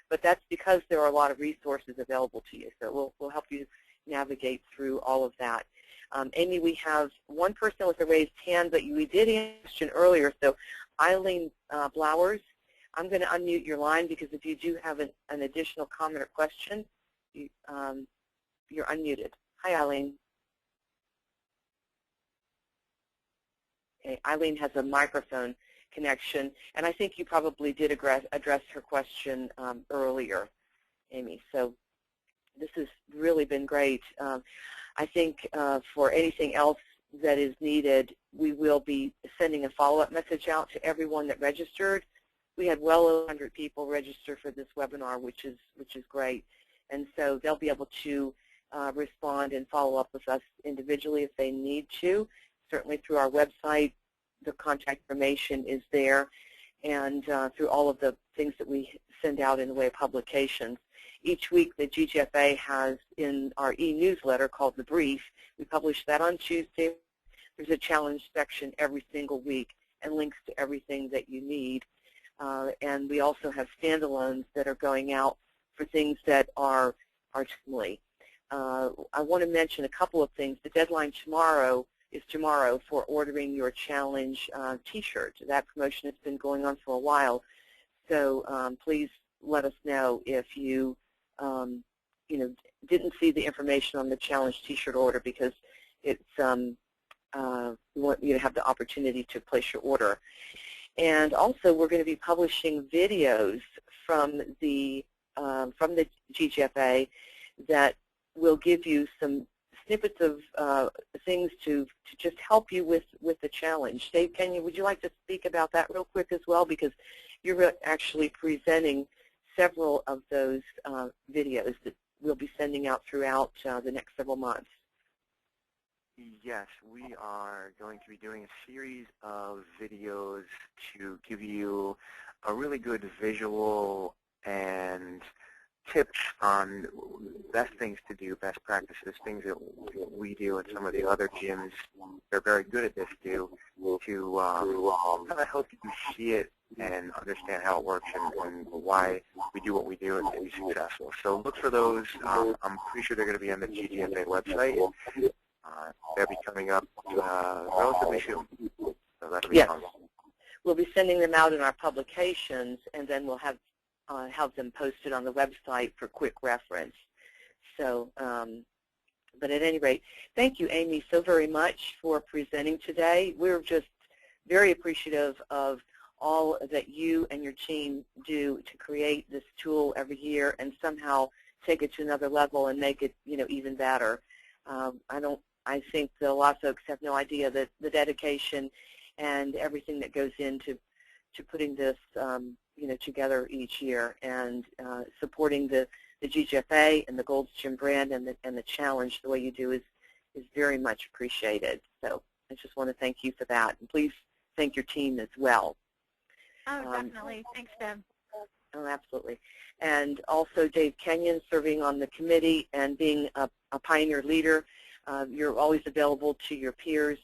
Speaker 1: but that's because there are a lot of resources available to you. So we'll help you navigate through all of that. Amy, we have one person with a raised hand, but we did answer a question earlier. So Eileen Blowers, I'm going to unmute your line, because if you do have an additional comment or question, you're unmuted. Hi, Eileen. Okay, Eileen has a microphone connection, and I think you probably did address her question earlier, Amy. So this has really been great. I think for anything else that is needed, we will be sending a follow-up message out to everyone that registered. We had well over 100 people register for this webinar, which is great. And so they'll be able to respond and follow up with us individually if they need to. Certainly through our website, the contact information is there, and through all of the things that we send out in the way of publications. Each week, the GGFA has in our e-newsletter called The Brief. We publish that on Tuesday. There's a challenge section every single week and links to everything that you need. And we also have standalones that are going out for things that are timely. I want to mention a couple of things. The deadline tomorrow is tomorrow for ordering your challenge T-shirt. That promotion has been going on for a while, so please let us know if you didn't see the information on the challenge T-shirt order, because it's we want you to have the opportunity to place your order. And also, we're going to be publishing videos from the GGFA that will give you some snippets of things to just help you with the challenge. Dave, would you like to speak about that real quick as well? Because you're actually presenting several of those videos that we'll be sending out throughout the next several months.
Speaker 3: Yes, we are going to be doing a series of videos to give you a really good visual and tips on best things to do, best practices, things that we do and some of the other gyms that are very good at this do, to kind of help you see it and understand how it works and why we do what we do and be successful. So look for those. I'm pretty sure they're going to be on the GGFA website. They'll be coming up relatively soon. So that'll be fun.
Speaker 1: We'll be sending them out in our publications, and then we'll have them posted on the website for quick reference. So, but at any rate, thank you, Amy, so very much for presenting today. We're just very appreciative of all that you and your team do to create this tool every year and somehow take it to another level and make it, even better. I think that a lot of folks have no idea that the dedication and everything that goes into putting this, together each year, and supporting the GGFA and the Gold's Gym brand and the challenge the way you do is very much appreciated. So I just want to thank you for that, and please thank your team as well.
Speaker 2: Oh, definitely. Thanks, Deb.
Speaker 1: Oh, absolutely. And also Dave Kenyon, serving on the committee and being a pioneer leader. You're always available to your peers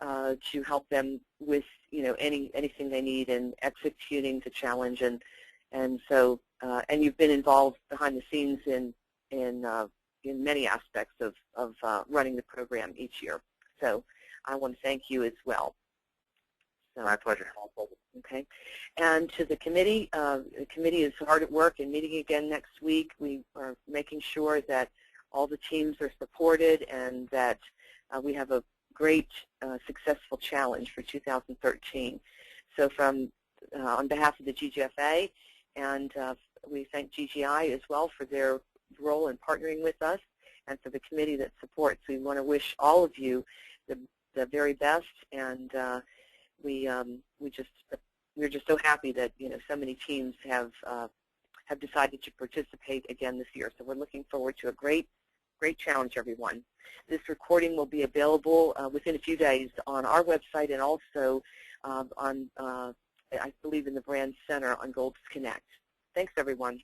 Speaker 1: to help them with anything they need in executing the challenge, and so you've been involved behind the scenes in many aspects of running the program each year. So I want to thank you as well. So,
Speaker 3: my pleasure.
Speaker 1: Okay, and to the committee is hard at work and meeting again next week. We are making sure that all the teams are supported and that we have a great, successful challenge for 2013. So on behalf of the GGFA, and we thank GGI as well for their role in partnering with us, and for the committee that supports. We want to wish all of you the very best, and we're just so happy that so many teams have decided to participate again this year. So we're looking forward to a great challenge, everyone. This recording will be available within a few days on our website, and also on, I believe, in the Brand Center on Gold's Connect. Thanks, everyone.